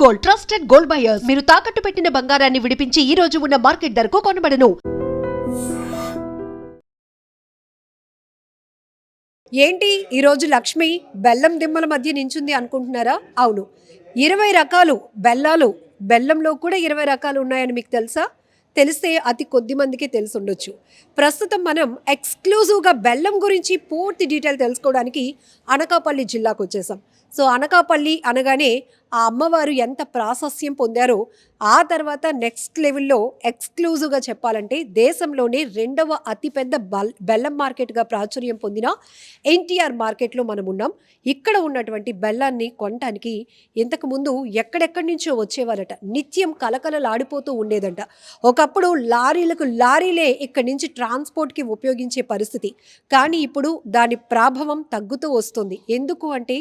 Gold, trusted gold buyers. మీరు తాకట్టు పెట్టిన బంగారాన్ని విడిపించి ఈ రోజు ఉన్న మార్కెట్ ధరకు కొనబడను. ఏంటి ఈరోజు లక్ష్మి బెల్లం దిమ్మల మధ్య నించుంది అనుకుంటున్నారా? అవును, 20 రకాలు బెల్లాలు, బెల్లంలో కూడా 20 రకాలు ఉన్నాయని మీకు తెలుసా? తెలిస్తే అతి కొద్ది మందికి తెలిసి ఉండొచ్చు. ప్రస్తుతం మనం ఎక్స్క్లూజివ్గా బెల్లం గురించి పూర్తి డీటెయిల్ తెలుసుకోవడానికి అనకాపల్లి జిల్లాకు వచ్చేసాం. సో అనకాపల్లి అనగానే ఆ అమ్మవారు ఎంత ప్రాశస్యం పొందారో, ఆ తర్వాత నెక్స్ట్ లెవెల్లో ఎక్స్క్లూజివ్గా చెప్పాలంటే దేశంలోనే 2వ అతిపెద్ద బెల్లం మార్కెట్గా ప్రాచుర్యం పొందిన ఎన్టీఆర్ మార్కెట్లో మనం ఉన్నాం. ఇక్కడ ఉన్నటువంటి బెల్లాన్ని కొనటానికి ఇంతకుముందు ఎక్కడెక్కడి నుంచో వచ్చేవారట. నిత్యం కలకలలాడిపోతూ ఉండేదంట. ఒకప్పుడు లారీలకు లారీలే ఇక్కడి నుంచి ట్రాన్స్పోర్ట్కి ఉపయోగించే పరిస్థితి. కానీ ఇప్పుడు దాని ప్రభావం తగ్గుతూ వస్తుంది. ఎందుకు అంటే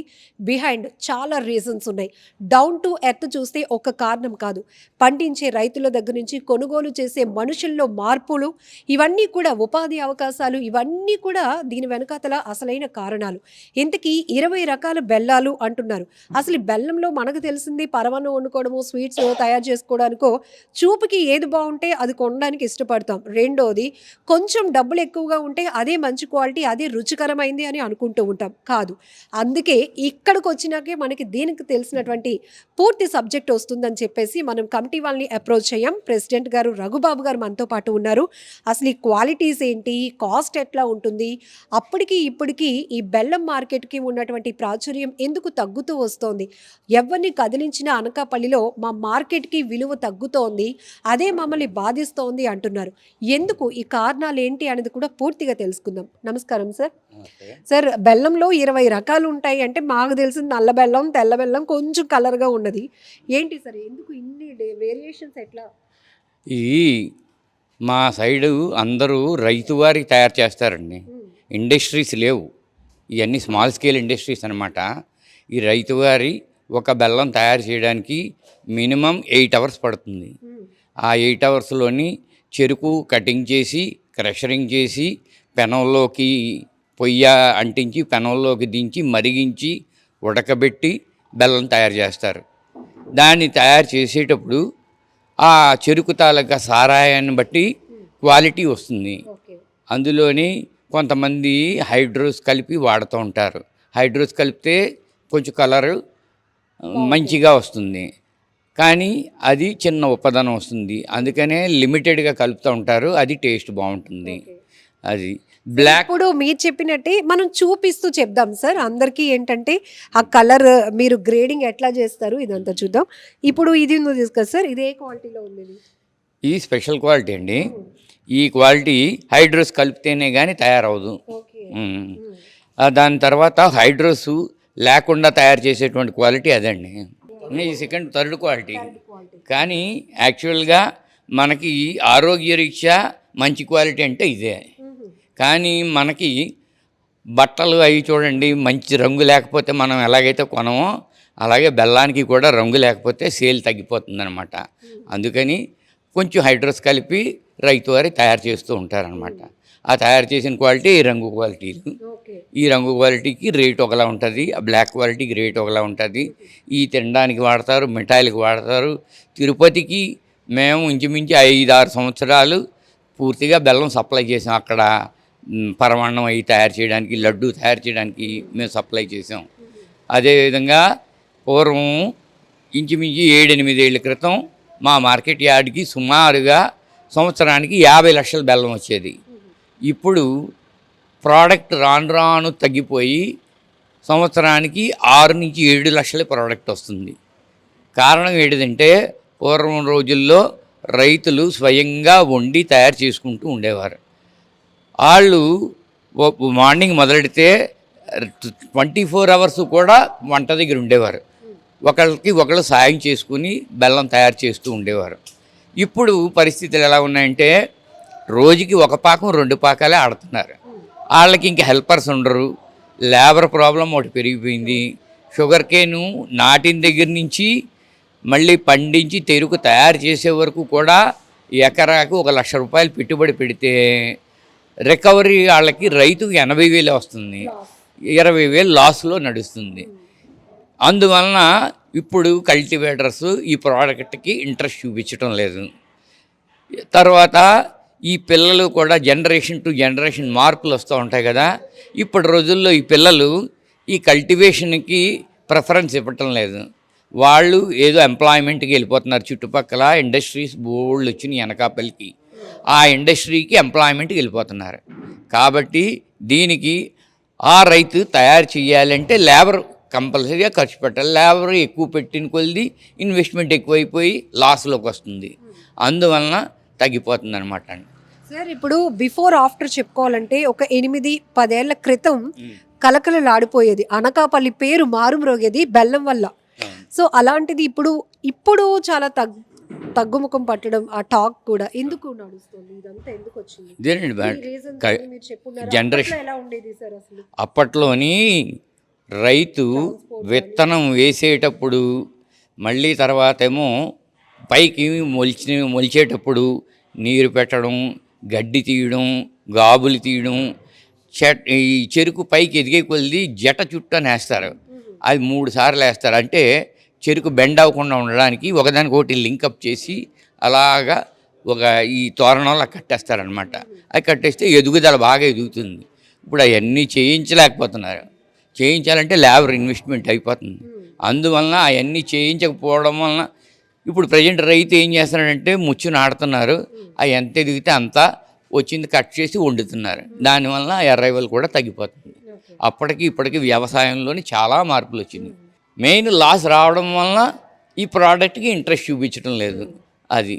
బిహైండ్ చాలా రీజన్స్ ఉన్నాయి. డౌన్ టు ఎర్త్ చూస్తే ఒక కారణం కాదు, పండించే రైతుల దగ్గర నుంచి కొనుగోలు చేసే మనుషుల్లో మార్పులు, ఇవన్నీ కూడా ఉపాధి అవకాశాలు, ఇవన్నీ కూడా దీని వెనకాతల అసలైన కారణాలు. ఇంతకీ 20 రకాల బెల్లాలు అంటున్నారు. అసలు బెల్లంలో మనకు తెలిసింది పరమాన్నం వండుకోవడము, స్వీట్స్ తయారు చేసుకోవడానికో, చూపుకి ఏది బాగుంటే అది కొనడానికి ఇష్టపడతాం. రెండోది, కొంచెం డబ్బులు ఎక్కువగా ఉంటే అదే మంచి క్వాలిటీ, అదే రుచికరమైంది అని అనుకుంటూ ఉంటాం. కాదు, అందుకే ఇక్కడికి వచ్చినాకే మనకి దీనికి తెలిసినటువంటి పూర్తి సబ్జెక్ట్ వస్తుందని చెప్పేసి మనం కమిటీ వాళ్ళని అప్రోచ్ అయ్యాం. ప్రెసిడెంట్ గారు రఘుబాబు గారు మనతో పాటు ఉన్నారు. అసలు ఈ క్వాలిటీస్ ఏంటి, కాస్ట్ ఎట్లా ఉంటుంది, అప్పటికి ఇప్పటికీ ఈ బెల్లం మార్కెట్కి ఉన్నటువంటి ప్రాచుర్యం ఎందుకు తగ్గుతూ వస్తోంది, ఎవరిని కదిలించిన అనకాపల్లిలో మా మార్కెట్కి విలువ తగ్గుతోంది, అదే మమ్మల్ని బాధిస్తోంది అంటున్నారు. ఎందుకు, ఈ కారణాలు ఏంటి అనేది కూడా పూర్తిగా తెలుసుకుందాం. నమస్కారం సార్. సార్, బెల్లంలో 20 రకాలు ఉంటాయి అంటే మాకు తెలిసిన నల్ల బెల్లం, తెల్ల బెల్లం, కొంచెం కలర్గా ఉన్నది. ఏంటి సార్, ఎందుకు ఇన్ని వేరియేషన్స్? ఎట్లా? ఈ మా సైడు అందరూ రైతు వారికి తయారు చేస్తారండి. ఇండస్ట్రీస్ లేవు, ఇవన్నీ స్మాల్ స్కేల్ ఇండస్ట్రీస్ అనమాట. ఈ రైతు వారి ఒక బెల్లం తయారు చేయడానికి మినిమం 8 అవర్స్ పడుతుంది. ఆ 8 అవర్స్లోని చెరుకు కటింగ్ చేసి, క్రషరింగ్ చేసి, పెనంలోకి పొయ్య అంటించి, పెనంలోకి దించి, మరిగించి, ఉడకబెట్టి బెల్లం తయారు చేస్తారు. దాన్ని తయారు చేసేటప్పుడు ఆ చెరుకు తాలూకా సారాయాన్ని బట్టి క్వాలిటీ వస్తుంది. అందులోని కొంతమంది హైడ్రోస్ కలిపి వాడుతూ ఉంటారు. హైడ్రోస్ కలిపితే కొంచెం కలరు మంచిగా వస్తుంది, కానీ అది చిన్న ఉపదనం వస్తుంది. అందుకనే లిమిటెడ్గా కలుపుతూ ఉంటారు, అది టేస్ట్ బాగుంటుంది. అది బ్లాక్. ఇప్పుడు మీరు చెప్పినట్టే మనం చూపిస్తూ చెప్దాం సార్ అందరికీ. ఏంటంటే ఆ కలర్ మీరు గ్రేడింగ్ ఎట్లా చేస్తారు ఇదంతా చూద్దాం. ఇప్పుడు ఇది ఉంది తీసుకొస్తారు సార్, ఇది ఏ క్వాలిటీలో ఉంది? ఇది స్పెషల్ క్వాలిటీ అండి. ఈ క్వాలిటీ హైడ్రోస్ కలిపితేనే కానీ తయారవదు. దాని తర్వాత హైడ్రోస్ లేకుండా తయారు చేసేటువంటి క్వాలిటీ అదండి. ఈ సెకండ్ థర్డ్ క్వాలిటీ. కానీ యాక్చువల్గా మనకి ఆరోగ్యరీత్యా మంచి క్వాలిటీ అంటే ఇదే. కానీ మనకి బట్టలు అవి చూడండి, మంచి రంగు లేకపోతే మనం ఎలాగైతే కొనమో అలాగే బెల్లానికి కూడా రంగు లేకపోతే సేల్ తగ్గిపోతుందన్నమాట. అందుకని కొంచెం హైడ్రోస్ కలిపి రైతు వారి తయారు చేస్తూ ఉంటారనమాట. ఆ తయారు చేసిన క్వాలిటీ ఈ రంగు క్వాలిటీలు. ఈ రంగు క్వాలిటీకి రేట్ ఒకలా ఉంటుంది, ఆ బ్లాక్ క్వాలిటీకి రేట్ ఒకలా ఉంటుంది. ఈ తినడానికి వాడతారు, మిఠాయిలకు వాడతారు. తిరుపతికి మేము ఇంచుమించు 5-6 సంవత్సరాలు పూర్తిగా బెల్లం సప్లై చేసాం. అక్కడ పరమాన్నం అవి తయారు చేయడానికి, లడ్డు తయారు చేయడానికి మేము సప్లై చేసాం. అదేవిధంగా పూర్వం ఇంచుమించు 7-8 ఏళ్ళ క్రితం మా మార్కెట్ యార్డ్కి సుమారుగా సంవత్సరానికి 50 లక్షల బెల్లం వచ్చేది. ఇప్పుడు ప్రోడక్ట్ రాను రాను తగ్గిపోయి సంవత్సరానికి 6-7 లక్షల ప్రోడక్ట్ వస్తుంది. కారణం ఏంటంటే పూర్వం రోజుల్లో రైతులు స్వయంగా వండి తయారు చేసుకుంటూ ఉండేవారు. వాళ్ళు మార్నింగ్ మొదలెడితే 24 అవర్స్ కూడా వంట దగ్గర ఉండేవారు. ఒకళ్ళకి ఒకళ్ళు సాయం చేసుకుని బెల్లం తయారు చేస్తూ ఉండేవారు. ఇప్పుడు పరిస్థితులు ఎలా ఉన్నాయంటే రోజుకి 1 పాకం 2 పాకాలే ఆడుతున్నారు. వాళ్ళకి ఇంక హెల్పర్స్ ఉండరు. లేబర్ ప్రాబ్లం ఒకటి పెరిగిపోయింది. షుగర్ కేను నాటిన దగ్గర నుంచి మళ్ళీ పండించి తెరుకు తయారు చేసే వరకు కూడా ఎకరాకు 1 లక్ష రూపాయలు పెట్టుబడి పెడితే రికవరీ వాళ్ళకి రైతుకి 80,000 వస్తుంది, 20,000 లాస్లో నడుస్తుంది. అందువలన ఇప్పుడు కల్టివేటర్స్ ఈ ప్రోడక్ట్కి ఇంట్రెస్ట్ చూపించడం లేదు. తర్వాత ఈ పిల్లలు కూడా జనరేషన్ టు జనరేషన్ మార్పులు వస్తూ ఉంటాయి కదా. ఇప్పటి రోజుల్లో ఈ పిల్లలు ఈ కల్టివేషన్కి ప్రిఫరెన్స్ ఇవ్వటం లేదు. వాళ్ళు ఏదో ఎంప్లాయ్మెంట్కి వెళ్ళిపోతున్నారు. చుట్టుపక్కల ఇండస్ట్రీస్ బోల్డ్ వచ్చినాయి అనకాపల్లికి. ఆ ఇండస్ట్రీకి ఎంప్లాయ్మెంట్కి వెళ్ళిపోతున్నారు. కాబట్టి దీనికి ఆ రైతు తయారు చేయాలంటే లేబర్ కంపల్సరీగా ఖర్చు పెట్టాలి. లేబర్ ఎక్కువ పెట్టిన కొద్ది ఇన్వెస్ట్మెంట్ ఎక్కువైపోయి లాస్లోకి వస్తుంది. అందువలన తగ్గిపోతుంది అనమాట అండి. సార్ ఇప్పుడు బిఫోర్ ఆఫ్టర్ చెప్పుకోవాలంటే ఒక 8-10 ఏళ్ల క్రితం కలకలలాడిపోయేది అనకాపల్లి పేరు మారుమ్రోగేది బెల్లం వల్ల. సో అలాంటిది ఇప్పుడు చాలా తగ్గుముఖం పట్టడం ఆ టాక్ కూడా ఎందుకు నడుస్తుంది, ఇదంతా ఎందుకు వచ్చింది? జనరేషన్ ఎలా ఉండేది సార్ అసలు? అప్పట్లోని రైతు విత్తనం వేసేటప్పుడు మళ్ళీ తర్వాత ఏమో పైకి మొలిచేటప్పుడు నీరు పెట్టడం, గడ్డి తీయడం, గాబులు తీయడం, ఈ చెరుకు పైకి ఎదిగే కొద్ది జట చుట్టూ వేస్తారు. అది 3 సార్లు వేస్తారు. అంటే చెరుకు బెండ్ అవ్వకుండా ఉండడానికి ఒకదానికొకటి లింకప్ చేసి అలాగా ఈ తోరణంలో కట్టేస్తారనమాట. అది కట్టేస్తే ఎదుగుదల బాగా ఎదుగుతుంది. ఇప్పుడు అవన్నీ చేయించలేకపోతున్నారు. చేయించాలంటే లేబర్ ఇన్వెస్ట్మెంట్ అయిపోతుంది. అందువలన అవన్నీ చేయించకపోవడం వలన ఇప్పుడు ప్రజెంట్ రైతు ఏం చేస్తున్నాడంటే ముచ్చు నాడుతున్నారు. అవి ఎంత ఎదిగితే అంత వచ్చింది కట్ చేసి వండుతున్నారు. దానివల్ల అరైవల్ కూడా తగ్గిపోతుంది. అప్పటికి ఇప్పటికి వ్యవసాయంలోని చాలా మార్పులు వచ్చినాయి. మెయిన్ లాస్ రావడం వలన ఈ ప్రోడక్ట్కి ఇంట్రెస్ట్ చూపించడం లేదు. అది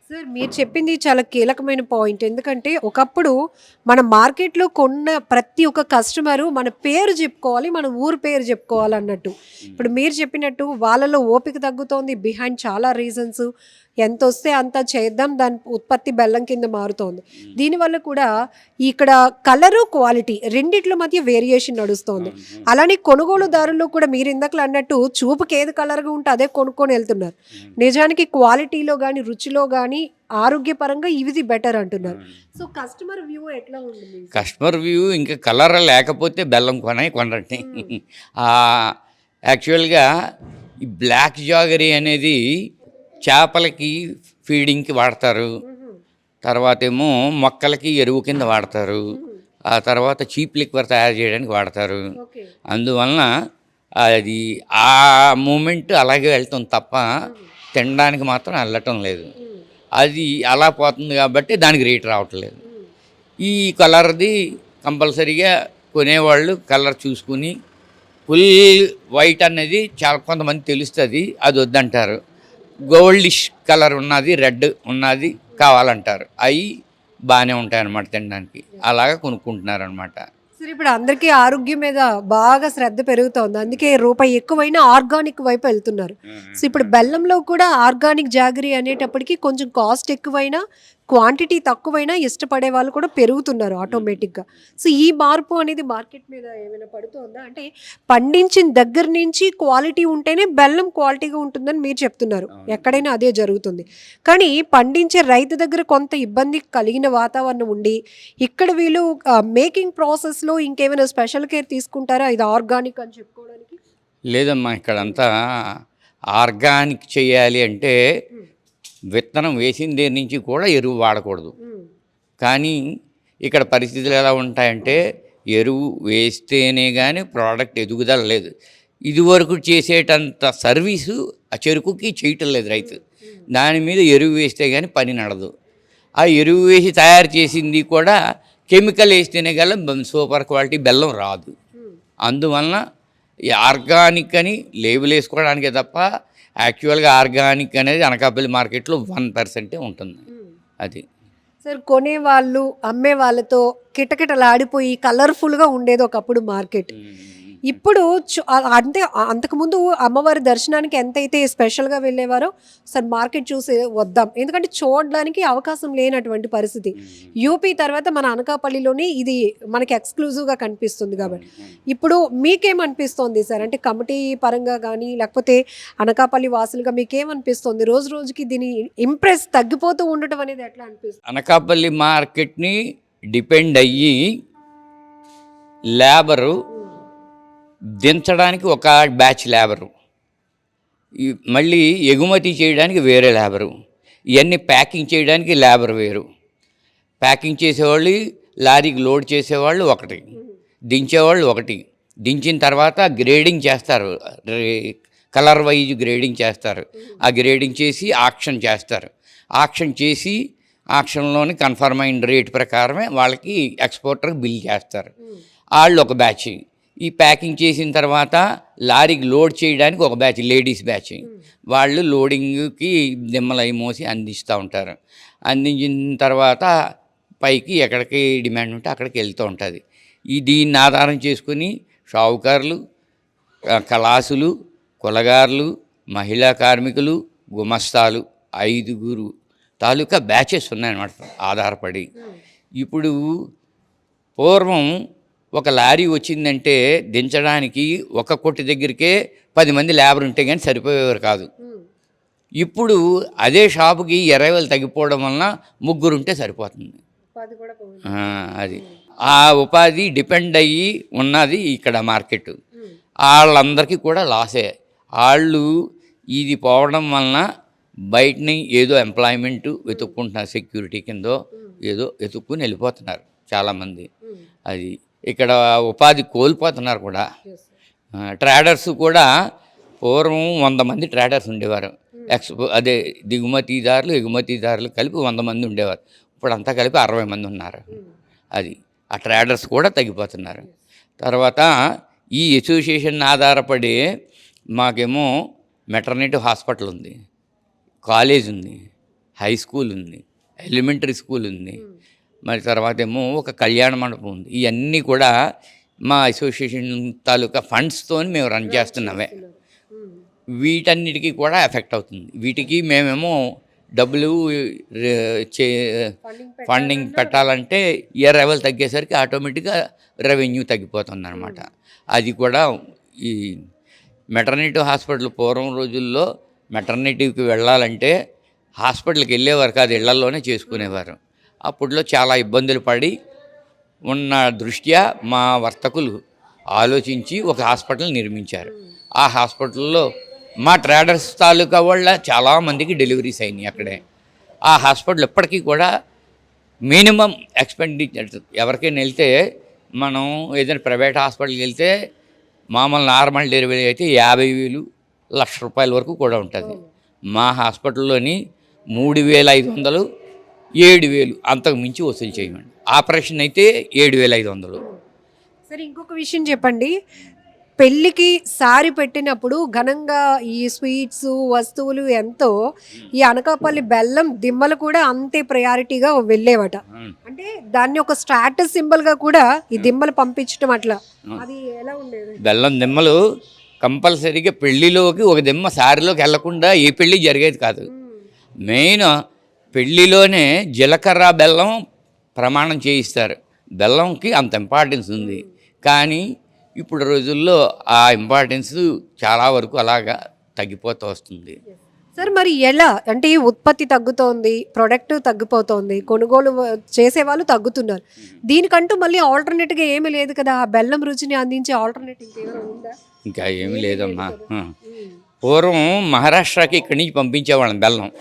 సార్ మీరు చెప్పింది చాలా కీలకమైన పాయింట్. ఎందుకంటే ఒకప్పుడు మన మార్కెట్లో కొన్న ప్రతి ఒక్క కస్టమరు మన పేరు చెప్పుకోవాలి, మన ఊరు పేరు చెప్పుకోవాలి అన్నట్టు. ఇప్పుడు మీరు చెప్పినట్టు వాళ్ళలో ఓపిక తగ్గుతోంది. బిహైండ్ చాలా రీజన్స్. ఎంత వస్తే అంత చేద్దాం, దాని ఉత్పత్తి బెల్లం కింద మారుతోంది. దీనివల్ల కూడా ఇక్కడ కలరు క్వాలిటీ రెండిట్ల మధ్య వేరియేషన్ నడుస్తోంది. అలానే కొనుగోలుదారుల్లో కూడా మీరు ఇందాకలు అన్నట్టు చూపుకి ఏది కలర్గా ఉంటే అదే కొనుక్కొని వెళ్తున్నారు. నిజానికి క్వాలిటీలో కానీ రుచిలో కానీ ఆరోగ్యపరంగా ఇది బెటర్ అంటున్నారు. సో కస్టమర్ వ్యూ ఎట్లా ఉంటుంది? కస్టమర్ వ్యూ ఇంకా కలర్ లేకపోతే బెల్లం కొనండి. యాక్చువల్గా ఈ బ్లాక్ జాగరీ అనేది చేపలకి ఫీడింగ్కి వాడతారు. తర్వాత ఏమో మొక్కలకి ఎరువు కింద వాడతారు. ఆ తర్వాత చీప్ లిక్వర్ తయారు చేయడానికి వాడతారు. అందువలన అది ఆ మూమెంట్ అలాగే వెళ్తుంది తప్ప తినడానికి మాత్రం వెళ్ళటం లేదు. అది అలా పోతుంది కాబట్టి దానికి రేట్ రావట్లేదు. ఈ కలర్ది కంపల్సరీగా కొనేవాళ్ళు కలర్ చూసుకుని ఫుల్ వైట్ అనేది చాలా కొంతమంది తెలుస్తుంది, అది వద్దంటారు. గోల్డిష్ కలర్ ఉన్నది, రెడ్ ఉన్నది కావాలంటారు. అవి బాగానే ఉంటాయి అన్నమాట తినడానికి. అలాగా కొనుక్కుంటున్నారు అనమాట. సరే ఇప్పుడు అందరికీ ఆరోగ్యం మీద బాగా శ్రద్ధ పెరుగుతోంది. అందుకే రూపాయి ఎక్కువైనా ఆర్గానిక్ వైపు వెళ్తున్నారు. సో ఇప్పుడు బెల్లంలో కూడా ఆర్గానిక్ జాగరీ అనేటప్పటికి కొంచెం కాస్ట్ ఎక్కువైనా క్వాంటిటీ తక్కువైనా ఇష్టపడే వాళ్ళు కూడా పెరుగుతున్నారు ఆటోమేటిక్గా. సో ఈ మార్పు అనేది మార్కెట్ మీద ఏమైనా పడుతుందా? అంటే పండించిన దగ్గర నుంచి క్వాలిటీ ఉంటేనే బెల్లం క్వాలిటీగా ఉంటుందని మీరు చెప్తున్నారు. ఎక్కడైనా అదే జరుగుతుంది. కానీ పండించే రైతు దగ్గర కొంత ఇబ్బంది కలిగిన వాతావరణం ఉండి ఇక్కడ వీళ్ళు మేకింగ్ ప్రాసెస్లో ఇంకేమైనా స్పెషల్ కేర్ తీసుకుంటారా ఇది ఆర్గానిక్ అని చెప్పుకోవడానికి? లేదమ్మా, ఇక్కడంతా ఆర్గానిక్ చేయాలి అంటే విత్తనం వేసిన దగ్గర నుంచి కూడా ఎరువు వాడకూడదు. కానీ ఇక్కడ పరిస్థితులు ఎలా ఉంటాయంటే ఎరువు వేస్తేనే కానీ ప్రోడక్ట్ ఎదుగుదల లేదు. ఇదివరకు చేసేటంత సర్వీసు ఆ చెరుకుకి చేయటం లేదు రైతు. దాని మీద ఎరువు వేస్తే కానీ పని నడదు. ఆ ఎరువు వేసి తయారు చేసింది కూడా కెమికల్ వేస్తేనే గల సూపర్ క్వాలిటీ బెల్లం రాదు. అందువలన ఈ ఆర్గానిక్ అని లేబుల్ వేసుకోవడానికే తప్ప యాక్చువల్గా ఆర్గానిక్ అనేది అనకాపల్లి మార్కెట్లో 1% ఉంటుంది. అది సార్ కొనే వాళ్ళు అమ్మే వాళ్ళతో కిటకిటలాడిపోయి కలర్ఫుల్గా ఉండేది ఒకప్పుడు మార్కెట్. ఇప్పుడు అంటే అంతకుముందు అమ్మవారి దర్శనానికి ఎంతైతే స్పెషల్గా వెళ్ళేవారో సార్ మార్కెట్ చూసి వద్దాం, ఎందుకంటే చూడడానికి అవకాశం లేనటువంటి పరిస్థితి. యూపీ తర్వాత మన అనకాపల్లిలోనే ఇది మనకి ఎక్స్క్లూజివ్గా కనిపిస్తుంది. కాబట్టి ఇప్పుడు మీకేమనిపిస్తుంది సార్? అంటే కమిటీ పరంగా కానీ లేకపోతే అనకాపల్లి వాసులుగా మీకేమనిపిస్తుంది? రోజు రోజుకి దీని ఇంప్రెస్ తగ్గిపోతూ ఉండటం అనేది ఎట్లా అనిపిస్తుంది? అనకాపల్లి మార్కెట్ని డిపెండ్ అయ్యి లేబరు దించడానికి ఒక బ్యాచ్ లేబరు, మళ్ళీ ఎగుమతి చేయడానికి వేరే లేబరు, ఇవన్నీ ప్యాకింగ్ చేయడానికి లేబర్ వేరు. ప్యాకింగ్ చేసేవాళ్ళు, లారీకి లోడ్ చేసేవాళ్ళు ఒకటి, దించేవాళ్ళు ఒకటి. దించిన తర్వాత గ్రేడింగ్ చేస్తారు, కలర్ వైజ్ గ్రేడింగ్ చేస్తారు. ఆ గ్రేడింగ్ చేసి ఆక్షన్ చేస్తారు. ఆక్షన్ చేసి ఆక్షన్లోని కన్ఫర్మ్ అయిన రేట్ ప్రకారమే వాళ్ళకి ఎక్స్పోర్టర్కి బిల్ చేస్తారు. వాళ్ళు ఒక బ్యాచ్. ఈ ప్యాకింగ్ చేసిన తర్వాత లారీకి లోడ్ చేయడానికి ఒక బ్యాచ్, లేడీస్ బ్యాచ్. వాళ్ళు లోడింగ్కి దిమ్మలు అవి మోసి అందిస్తూ ఉంటారు. అందించిన తర్వాత పైకి ఎక్కడికి డిమాండ్ ఉంటే అక్కడికి వెళ్తూ ఉంటుంది. దీన్ని ఆధారం చేసుకుని షావుకారులు, కళాసులు, కులగారులు, మహిళా కార్మికులు, గుమస్తాలు 5 తాలూకా బ్యాచెస్ ఉన్నాయన్నమాట ఆధారపడి. ఇప్పుడు పూర్వం ఒక లారీ వచ్చిందంటే దించడానికి ఒక కొట్టి దగ్గరికే 10 మంది లేబర్ ఉంటే కానీ సరిపోయేవారు కాదు. ఇప్పుడు అదే షాపుకి 20,000 తగ్గిపోవడం వలన 3 ఉంటే సరిపోతుంది. అది ఆ ఉపాధి డిపెండ్ అయ్యి ఉన్నది ఇక్కడ మార్కెట్. వాళ్ళందరికీ కూడా లాసే. వాళ్ళు ఇది పోవడం వలన బయటని ఏదో ఎంప్లాయ్మెంట్ వెతుక్కుంటున్నారు, సెక్యూరిటీ కిందో ఏదో వెతుక్కుని వెళ్ళిపోతున్నారు చాలామంది. అది ఇక్కడ ఉపాధి కోల్పోతున్నారు కూడా. ట్రేడర్స్ కూడా పూర్వం 100 మంది ట్రేడర్స్ ఉండేవారు. అదే దిగుమతిదారులు ఎగుమతిదారులు కలిపి 100 మంది ఉండేవారు. ఇప్పుడు అంతా కలిపి 60 మంది ఉన్నారు. అది ఆ ట్రేడర్స్ కూడా తగ్గిపోతున్నారు. తర్వాత ఈ అసోసియేషన్ ఆధారపడి మాకేమో మెటర్నిటీ హాస్పిటల్ ఉంది, కాలేజ్ ఉంది, హై స్కూల్ ఉంది, ఎలిమెంటరీ స్కూల్ ఉంది, మరి తర్వాత ఏమో ఒక కళ్యాణ మండపం ఉంది. ఇవన్నీ కూడా మా అసోసియేషన్ తాలూకా ఫండ్స్తో మేము రన్ చేస్తున్నామే. వీటన్నిటికీ కూడా ఎఫెక్ట్ అవుతుంది. వీటికి మేమేమో డబ్బులు ఫండింగ్ పెట్టాలంటే ఇయర్ లెవెల్ తగ్గేసరికి ఆటోమేటిక్గా రెవెన్యూ తగ్గిపోతుంది అనమాట. అది కూడా ఈ మెటర్నిటీ హాస్పిటల్ పూర్వం రోజుల్లో మెటర్నిటీకి వెళ్ళాలంటే హాస్పిటల్కి వెళ్ళేవారు కాదు, ఇళ్లలోనే చేసుకునేవారు. అప్పట్లో చాలా ఇబ్బందులు పడి ఉన్న దృష్ట్యా మా వర్తకులు ఆలోచించి ఒక హాస్పిటల్ నిర్మించారు. ఆ హాస్పిటల్లో మా ట్రేడర్స్ తాలూకా వాళ్ళ చాలామందికి డెలివరీస్ అయినాయి అక్కడే. ఆ హాస్పిటల్ ఇప్పటికీ కూడా మినిమం ఎక్స్పెండిచర్ ఎవరికైనా వెళ్తే, మనం ఏదైనా ప్రైవేట్ హాస్పిటల్కి వెళ్తే మామూలు నార్మల్ డెలివరీ అయితే 50,000, ₹1,00,000 వరకు కూడా ఉంటుంది. మా హాస్పిటల్లోని 3,500, 7,000 అంతకు మించి వసూలు చేయమండి. ఆపరేషన్ అయితే 7,500. సరే, ఇంకొక విషయం చెప్పండి. పెళ్ళికి సారి పెట్టినప్పుడు ఘనంగా ఈ స్వీట్స్ వస్తువులు ఎంతో, ఈ అనకాపల్లి బెల్లం దిమ్మలు కూడా అంతే ప్రయారిటీగా వెళ్ళేవట. అంటే దాన్ని ఒక స్టాటస్ సింబల్గా కూడా ఈ దిమ్మలు పంపించడం, అట్లా అది ఎలా ఉండేది? బెల్లం దిమ్మలు కంపల్సరీగా పెళ్లిలోకి ఒక దిమ్మ సారిలోకి వెళ్లకుండా ఏ పెళ్ళి జరిగేది కాదు. మెయిన్ పెళ్ళిలోనే జీలకర్ర బెల్లం ప్రమాణం చేయిస్తారు. బెల్లంకి అంత ఇంపార్టెన్స్ ఉంది. కానీ ఇప్పుడు రోజుల్లో ఆ ఇంపార్టెన్స్ చాలా వరకు అలాగా తగ్గిపోతూ వస్తుంది. సార్, మరి ఎలా అంటే ఈ ఉత్పత్తి తగ్గుతోంది, ప్రొడక్ట్ తగ్గిపోతోంది, కొనుగోలు చేసేవాళ్ళు తగ్గుతున్నారు. దీనికంటూ మళ్ళీ ఆల్టర్నేట్గా ఏమీ లేదు కదా? ఆ బెల్లం రుచిని అందించే ఆల్టర్నేట్ ఇంకేమైనా ఉందా? ఇంకా ఏమీ లేదమ్మా. పూర్వం మహారాష్ట్రకి ఇక్కడి నుంచి పంపించేవాళ్ళం బెల్లం.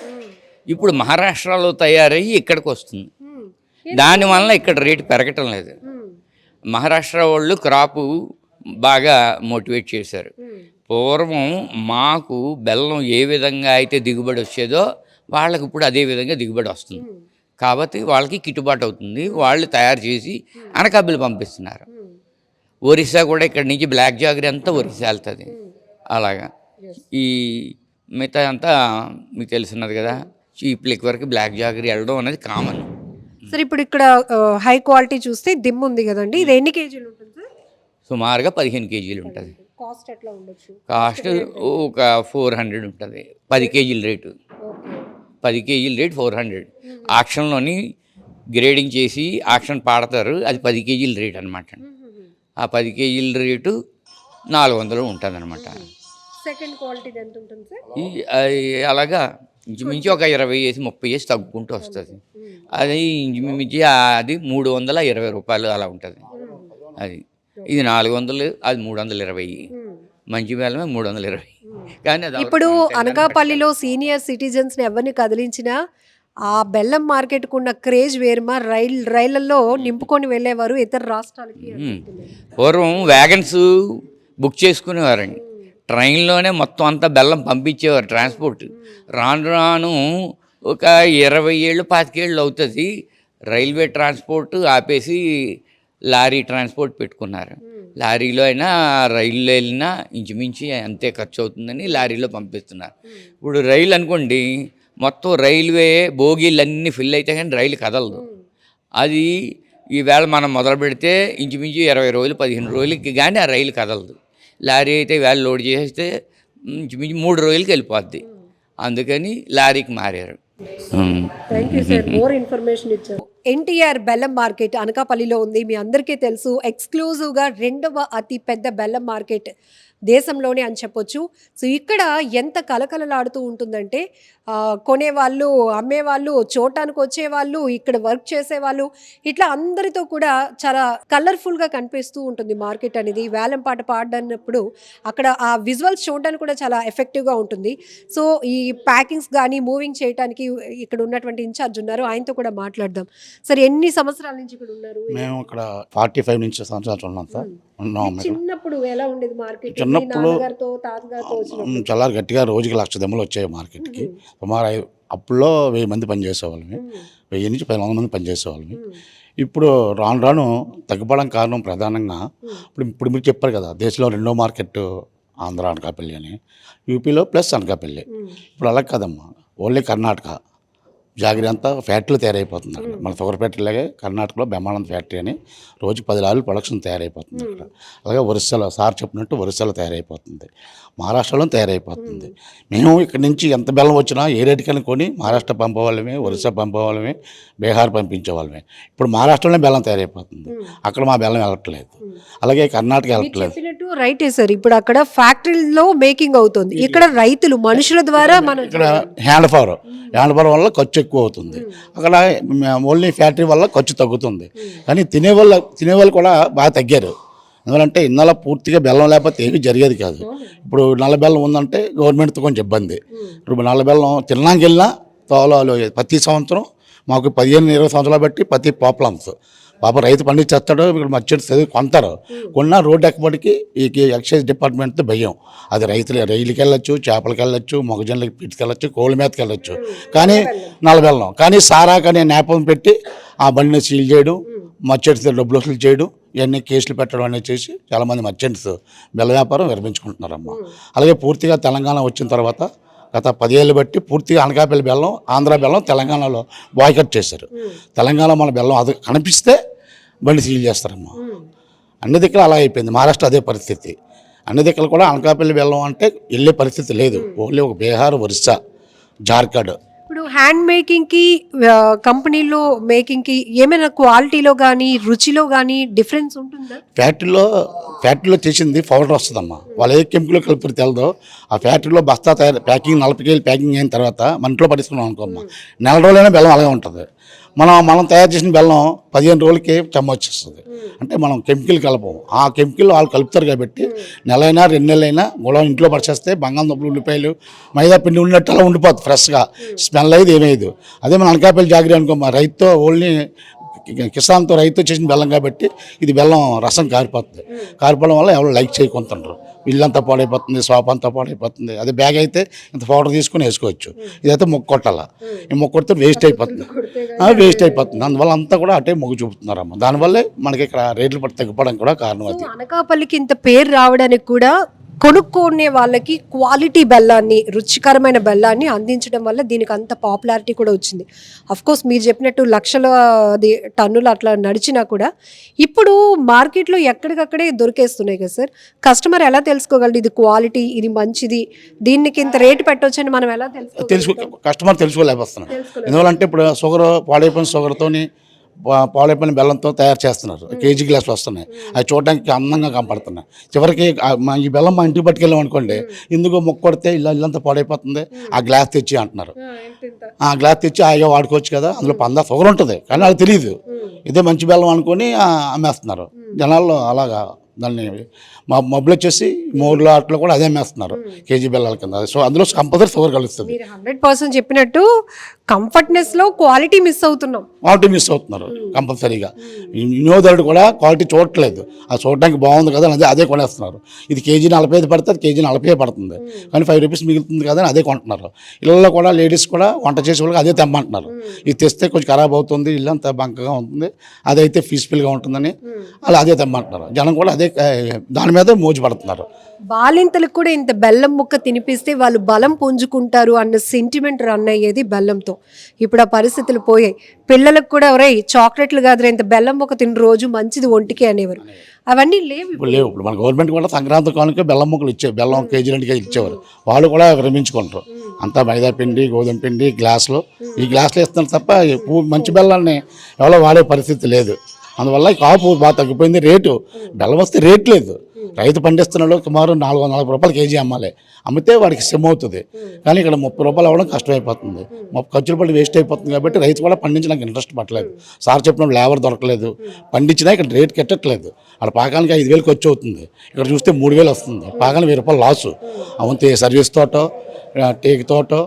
ఇప్పుడు మహారాష్ట్రలో తయారయ్యి ఇక్కడికి వస్తుంది. దానివల్ల ఇక్కడ రేటు పెరగటం లేదు. మహారాష్ట్ర వాళ్ళు క్రాపు బాగా మోటివేట్ చేశారు. పూర్వం మాకు బెల్లం ఏ విధంగా అయితే దిగుబడి వచ్చేదో వాళ్ళకి ఇప్పుడు అదే విధంగా దిగుబడి వస్తుంది. కాబట్టి వాళ్ళకి గిట్టుబాటు అవుతుంది. వాళ్ళు తయారు చేసి అనకాపల్లి పంపిస్తున్నారు. ఒరిస్సా కూడా ఇక్కడ నుంచి బ్లాక్ జాగరీ అంతా ఒరిస్సా వెళ్తుంది. అలాగా ఈ మిగతా అంతా మీకు తెలిసినది కదా, చీప్ లిక్వర్కి బ్లాక్ జాగరీ వెళ్ళడం అనేది కామన్. సార్, ఇప్పుడు ఇక్కడ హై క్వాలిటీ చూస్తే దిమ్మ ఉంది కదండి, ఇది ఎన్ని కేజీలు ఉంటుంది సార్? సుమారుగా 15 కేజీలు ఉంటుంది. కాస్ట్ ఎట్లా ఉండొచ్చు? కాస్ట్ ఒక 400 ఉంటుంది. 10 కేజీల రేటు, 10 కేజీల రేటు 400. ఆక్షన్లోని గ్రేడింగ్ చేసి ఆక్షన్ పాడతారు, అది 10 కేజీల రేటు అనమాట. ఆ 10 కేజీల రేటు 400 ఉంటుంది అనమాట. సెకండ్ క్వాలిటీ ఎంత ఉంటుంది సార్? అలాగా ఇంచుమించు ఒక 20 వేసి 30 వేసి తగ్గుకుంటూ వస్తుంది. అది ఇంచుమించి అది 320 రూపాయలు అలా ఉంటుంది. అది ఇది 400, అది 320. మంచి బెల్లమే 320. కానీ అది ఇప్పుడు అవసరం లేదు. అనకాపల్లిలో సీనియర్ సిటిజన్స్ని ఎవరిని కదిలించినా ఆ బెల్లం మార్కెట్కు ఉన్న క్రేజ్ వేరుమా రైళ్లలో నింపుకొని వెళ్ళేవారు ఇతర రాష్ట్రాలకి అనుకుంటున్నాను. పూర్వం వ్యాగన్స్ బుక్ చేసుకునేవారండి, ట్రైన్లోనే మొత్తం అంతా బెల్లం పంపించేవారు ట్రాన్స్పోర్ట్. రాను రాను ఒక 20 ఏళ్ళు 25 ఏళ్ళు అవుతుంది రైల్వే ట్రాన్స్పోర్ట్ ఆపేసి లారీ ట్రాన్స్పోర్ట్ పెట్టుకున్నారు. లారీలో అయినా రైల్లో వెళ్ళినా ఇంచుమించి అంతే ఖర్చు అవుతుందని లారీలో పంపిస్తున్నారు. ఇప్పుడు రైలు అనుకోండి, మొత్తం రైల్వే బోగీలు అన్నీ ఫిల్ అయితే కానీ రైలు కదలదు. అది ఈవేళ మనం మొదలు పెడితే ఇంచుమించు 20 రోజులు 15 రోజులకి కానీ ఆ రైలు కదలదు. లారీ అయితే వేళ లోడ్ చేస్తే ఇంచుమించు 3 రోజులకి వెళ్ళిపోద్ది. అందుకని లారీకి మారారు. Thank you sir, more information ఇచ్చారు. ఎన్టీఆర్ బెల్లం మార్కెట్ అనకాపల్లిలో ఉంది, మీ అందరికీ తెలుసు. ఎక్స్క్లూజివ్గా 2వ అతి పెద్ద బెల్లం మార్కెట్ దేశంలోనే అని చెప్పొచ్చు. సో ఇక్కడ ఎంత కలకలలాడుతూ ఉంటుందంటే కొనేవాళ్ళు, అమ్మేవాళ్ళు, చూడటానికి వచ్చేవాళ్ళు, ఇక్కడ వర్క్ చేసేవాళ్ళు, ఇట్లా అందరితో కూడా చాలా కలర్ఫుల్గా కనిపిస్తూ ఉంటుంది మార్కెట్ అనేది. వేలం పాట పాడనప్పుడు అక్కడ ఆ విజువల్స్ చూడడానికి కూడా చాలా ఎఫెక్టివ్గా ఉంటుంది. సో ఈ ప్యాకింగ్స్ కానీ మూవింగ్ చేయడానికి ఇక్కడ ఉన్నటువంటి ఇన్ఛార్జ్ ఉన్నారు, ఆయనతో కూడా మాట్లాడదాం. సార్, ఎన్ని సంవత్సరాల నుంచి ఇక్కడ ఉన్నారు? మేము ఇక్కడ 45 నుంచి సంవత్సరాలు ఉన్నాం సార్. ఉన్నాం. చిన్నప్పుడు ఎలా ఉండేది మార్కెట్? చిన్నప్పుడు తాతగారితో వచ్చినప్పుడు చాలా గట్టిగా రోజుకి 1,00,000 దెమ్మలు వచ్చాయి మార్కెట్కి. సుమారు అప్పుల్లో 1000 మంది పనిచేసేవాళ్ళమి, 1000 నుంచి 10,000 మంది పనిచేసేవాళ్ళమి. ఇప్పుడు రాను రాను తగ్గిపోవడం కారణం ప్రధానంగా ఇప్పుడు మీరు చెప్పారు కదా, దేశంలో 2వ మార్కెట్ ఆంధ్ర అనకాపల్లి అని, యూపీలో ప్లస్ అనకాపల్లి. ఇప్పుడు అలా కాదమ్మా, ఓన్లీ కర్ణాటక జాగిరి అంతా ఫ్యాక్టరీలు తయారైపోతుంది అక్కడ. మన షుగర్ ఫ్యాక్టరీలాగే కర్ణాటకలో బ్రహ్మానంద ఫ్యాక్టరీ అని రోజు 10 లారీలు ప్రొడక్షన్ తయారైపోతుంది అక్కడ. అలాగే ఒరిస్సాలో సార్ చెప్పినట్టు ఒరిస్సాలో తయారైపోతుంది, మహారాష్ట్రలో తయారైపోతుంది. మేము ఇక్కడ నుంచి ఎంత బెల్లం వచ్చినా ఏ రేటుకని కొని మహారాష్ట్ర పంపేవాళ్ళమే, ఒరిస్సా పంపేవాళ్ళమే, బీహార్ పంపించేవాళ్ళమే. ఇప్పుడు మహారాష్ట్రలోనే బెల్లం తయారైపోతుంది, అక్కడ మా బెల్లం వెళ్ళట్లేదు. అలాగే కర్ణాటక వెళ్ళట్లేదు. చెప్పినట్టు రైటే సార్, ఇప్పుడు అక్కడ ఫ్యాక్టరీలో మేకింగ్ అవుతుంది, ఇక్కడ రైతులు మనుషుల ద్వారా మనం ఇక్కడ హ్యాండ్ పవర్ వల్ల ఖర్చు ఎక్కువ అవుతుంది, అక్కడ ఓన్లీ ఫ్యాక్టరీ వల్ల ఖర్చు తగ్గుతుంది. కానీ తినేవాళ్ళు కూడా బాగా తగ్గారు. ఎందుకంటే ఇన్నాళ్ళ పూర్తిగా బెల్లం లేకపోతే ఏమీ జరిగేది కాదు. ఇప్పుడు నల్ల బెల్లం ఉందంటే గవర్నమెంట్తో కొంచెం ఇబ్బంది. ఇప్పుడు నల్ల బెల్లం తినడానికి వెళ్ళినా తోలాలు ప్రతి సంవత్సరం మాకు 15-20 సంవత్సరాలు బట్టి ప్రతి ప్రాబ్లమ్స్ పాప రైతు పండించేస్తాడు, ఇక్కడ మర్చెంట్స్ కొంటారు, కొన్న రోడ్డు ఎక్కబడికి ఈ ఎక్సైజ్ డిపార్ట్మెంట్తో భయం. అది రైలుకి వెళ్ళొచ్చు, చేపలకి వెళ్ళొచ్చు, మొగజొన్నలకి పీటుకి వెళ్ళొచ్చు, కోళ్ళ మీదకి వెళ్ళొచ్చు, కానీ నల్లబెల్లం కానీ సారా కానీ నేపం పెట్టి ఆ బండిని సీల్ చేయడం, మర్చెంట్స్ డబ్బులు వసూలు చేయడం, ఇవన్నీ కేసులు పెట్టడం అనేది చేసి చాలామంది మర్చెంట్స్ బెల్ల వ్యాపారం విరమించుకుంటున్నారమ్మ. అలాగే పూర్తిగా తెలంగాణ వచ్చిన తర్వాత గత 10 ఏళ్ళు బట్టి పూర్తిగా అనకాపల్లి బెల్లం, ఆంధ్ర బెల్లం తెలంగాణలో బాయ్కట్ చేశారు. తెలంగాణ మన బెల్లం అది కనిపిస్తే బండి సీల్ చేస్తారమ్మా. అన్ని దిక్కులు అలా అయిపోయింది. మహారాష్ట్ర అదే పరిస్థితి. అన్ని దిక్కులు కూడా అనకాపల్లి బెల్లం అంటే వెళ్ళే పరిస్థితి లేదు. ఓన్లీ ఒక బీహార్, ఒరిస్సా, జార్ఖండ్. ఇప్పుడు హ్యాండ్ మేకింగ్కి కంపెనీలో మేకింగ్కి ఏమైనా క్వాలిటీలో కానీ రుచిలో కానీ డిఫరెన్స్ ఉంటుందా? ఫ్యాక్టరీలో చేసింది పౌడర్ వస్తుందమ్మా, వాళ్ళు ఏ కెమికల్ కలుపుతారు తెలదో. ఆ ఫ్యాక్టరీలో బస్తా తయారు ప్యాకింగ్ 40 కేజీలు ప్యాకింగ్ అయిన తర్వాత మన ఇంట్లో పట్టించుకున్నాం అనుకోమ్మా, నెల రోజులైనా బెల్లం అలాగే ఉంటుంది. మనం తయారు చేసిన బెల్లం 15 రోజులకి చెమ్మ వచ్చేస్తుంది. అంటే మనం కెమికల్ కలపము, ఆ కెమికల్ వాళ్ళు కలుపుతారు కాబట్టి నెలైనా 2 నెలలైనా కూడా ఇంట్లో పడిచేస్తే బంగాళదుంపలు, ఉల్లిపాయలు, మైదా పిండి ఉన్నట్టు అలా ఉండిపోతుంది, ఫ్రెష్గా స్మెల్ అయ్యేది ఏమేది. అదే మన అనకాపల్లి జాగిరి అనుకో, రైతుతో ఓన్లీ కిసాన్తో రైతు చేసిన బెల్లం కాబట్టి ఇది బెల్లం రసం కారిపోతుంది. కారిపోవడం వల్ల ఎవరు లైక్ చేయకుంటుంటారు, ఇల్లంతా పాడైపోతుంది, షాప్ అంతా పాడైపోతుంది. అదే బ్యాగ్ అయితే ఇంత పౌడర్ తీసుకుని వేసుకోవచ్చు, ఇదైతే మొక్క కొట్టాల, ఈ మొక్క కొడితే వేస్ట్ అయిపోతుంది. అందువల్ల అంతా కూడా అటే మొగ్గు చూపుతున్నారమ్మ. దానివల్లే మనకి ఇక్కడ రేట్లు పట్టి తగ్గిపోవడానికి కూడా కారణం అది. అనకాపల్లికి ఇంత పేరు రావడానికి కూడా కొనుక్కునే వాళ్ళకి క్వాలిటీ బెల్లాన్ని, రుచికరమైన బెల్లాన్ని అందించడం వల్ల దీనికి అంత పాపులారిటీ కూడా వచ్చింది. కోర్స్ మీరు చెప్పినట్టు లక్షల టన్నులు అట్లా నడిచినా కూడా ఇప్పుడు మార్కెట్లో ఎక్కడికక్కడే దొరికేస్తున్నాయి కదా సార్. కస్టమర్ ఎలా తెలుసుకోగలడు ఇది క్వాలిటీ, ఇది మంచిది, దీనికి ఇంత రేటు పెట్టొచ్చని మనం ఎలా కస్టమర్ తెలుసుకోలేకపోతున్నాడు. ఎందువల్లంటే ఇప్పుడు పాడైపోయిన షుగర్తోని పాలైపోయిన బెల్లంతో తయారు చేస్తున్నారు, కేజీ గ్లాసులు వస్తున్నాయి, అవి చూడడానికి అందంగా కనపడుతున్నాయి. చివరికి ఈ బెల్లం మా ఇంటికి పట్టుకెళ్ళాం అనుకోండి, ఎందుకు మొక్క కొడితే ఇల్లంతా పాడైపోతుంది, ఆ గ్లాస్ తెచ్చి అంటున్నారు. ఆ గ్లాస్ తెచ్చి హాయిగా వాడుకోవచ్చు కదా, అందులో 100 షుగర్ ఉంటుంది, కానీ అది తెలియదు. ఇదే మంచి బెల్లం అనుకొని అమ్మేస్తున్నారు. జనాల్లో అలాగా దాన్ని మబ్బులు వచ్చేసి మోర్లో అట్లా కూడా అదే మేస్తున్నారు కేజీ బెల్లాల కింద. సో అందులో కంపల్సరీ షుగర్ కలుస్తుంది. మీరు 100% చెప్పినట్టు కంఫర్ట్నెస్ లో క్వాలిటీ మిస్ అవుతున్నాం. క్వాలిటీ మిస్ అవుతున్నారు కంపల్సరీగా. వినియోగదారుడు కూడా క్వాలిటీ చూడట్లేదు, అది చూడడానికి బాగుంది కదా అని అదే కొనేస్తున్నారు. ఇది కేజీ 45 పడితే అది కేజీ 40 పడుతుంది, కానీ 5 రూపీస్ మిగులుతుంది కదా అని అదే కొంటున్నారు. ఇళ్ళల్లో కూడా లేడీస్ కూడా వంట చేసే వాళ్ళకి అదే తెమ్మంటున్నారు. ఇది తెస్తే కొంచెం ఖరాబ్ అవుతుంది, ఇల్లు అంతా బంకగా ఉంటుంది, అదైతే పీస్ఫుల్గా ఉంటుందని అలా అదే తెమ్మంటున్నారు. జనం కూడా అదే దాని మీద మోజు పడుతున్నారు. బాలింతలకు కూడా ఇంత బెల్లం ముక్క తినిపిస్తే వాళ్ళు బలం పుంజుకుంటారు అన్న సెంటిమెంట్ రన్ అయ్యేది బెల్లంతో. ఇప్పుడు ఆ పరిస్థితులు పోయాయి. పిల్లలకు కూడా ఎవరై చాక్లెట్లు కాదు ఇంత బెల్లం ముక్క తిన రోజు మంచిది ఒంటికి అనేవారు. అవన్నీ లేవు ఇప్పుడు లేవు. ఇప్పుడు మన గవర్నమెంట్ కూడా సంక్రాంతి కానుక బెల్లం ముక్కలు బెల్లం కేజీ 2 కేజీలు ఇచ్చేవారు. వాళ్ళు కూడా విరమించుకుంటారు. అంతా మైదా పిండి, గోధుమ పిండి గ్లాసులో ఈ గ్లాసులో ఇస్తున్నారు తప్ప మంచి బెల్లాన్ని ఎవరో వాడే పరిస్థితి లేదు. అందువల్ల ఈ కాపు బాగా తగ్గిపోయింది. రేటు బెల్లం వస్తే రేట్ లేదు. రైతు పండిస్తున్నాడు సుమారు 440 రూపాయలు కేజీ అమ్మాలి, అమ్మితే వాడికి శ్రమ అవుతుంది. కానీ ఇక్కడ 30 రూపాయలు అవ్వడం కష్టమైపోతుంది. ఖర్చులు పడి వేస్ట్ అయిపోతుంది. కాబట్టి రైతు కూడా పండించడానికి ఇంట్రెస్ట్ పట్టలేదు. సార్ చెప్పినప్పుడు లేబర్ దొరకలేదు, పండించినా ఇక్కడ రేట్ కట్టట్లేదు. అక్కడ పాకానికి 5,000 ఖర్చు అవుతుంది, ఇక్కడ చూస్తే 3,000 వస్తుంది. పాకానికి 1,000 రూపాయలు లాసు. అవంతే సర్వీస్ తోటో టేక్ తోటో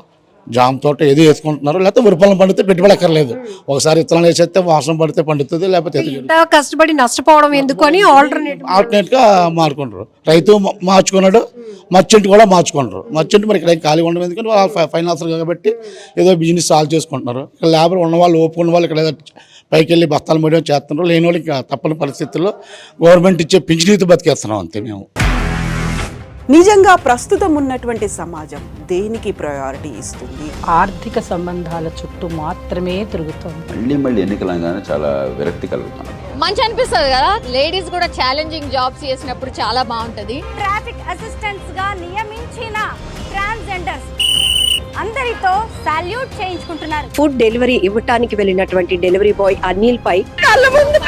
జామ్ తోట ఏదో వేసుకుంటున్నారు, లేకపోతే విరపాలను పండితే పెట్టుబడి ఎక్కర్లేదు. ఒకసారి విత్తనాలు వేసేస్తే వాసన పడితే పండుతుంది, లేకపోతే కష్టపడి నష్టపోవడం ఎందుకు అని ఆల్టర్నేట్గా మారుకుంటారు. రైతు మార్చుకున్నాడు, మర్చెంట్ కూడా మార్చుకుంటారు. మర్చెంట్ మరి ఇక్కడ ఖాళీ ఉండడం ఎందుకంటే వాళ్ళు ఫైనాన్సర్ కాబట్టి ఏదో బిజినెస్ సాల్వ్ చేసుకుంటున్నారు. ఇక్కడ లేబర్ ఉన్నవాళ్ళు ఓపు ఉన్న వాళ్ళు ఇక్కడ ఏదో పైకి వెళ్ళి బస్తాలు మోయడం చేస్తున్నారు. లేని వాళ్ళు ఇంకా తప్పని పరిస్థితుల్లో గవర్నమెంట్ ఇచ్చే పింఛనీతో బతికేస్తున్నాం అంతే మేము. నిజంగా ప్రస్తుతం ఉన్నటువంటి సమాజం దేనికి ప్రయారిటీ ఇస్తుంది? ఆర్థిక సంబంధాల చుట్టూ మాత్రమే తిరుగుతుంది. మళ్ళీ ఎన్నికలంగానే చాలా విరక్తి కలుగుతున్నాం. మంచి అనిపిస్తుంది కదా, లేడీస్ కూడా ఛాలెంజింగ్ జాబ్స్ చేసినప్పుడు చాలా బాగుంటది. ట్రాఫిక్ అసిస్టెంట్స్ గా నియమించిన ట్రాన్స్జెండర్స్ అందరితో సాల్యూట్ చేయించుకుంటున్నారు. ఫుడ్ డెలివరీ ఇవ్వటానికి వెళ్ళినటువంటి డెలివరీ బాయ్ అనిల్ పై కళ్ళ ముందు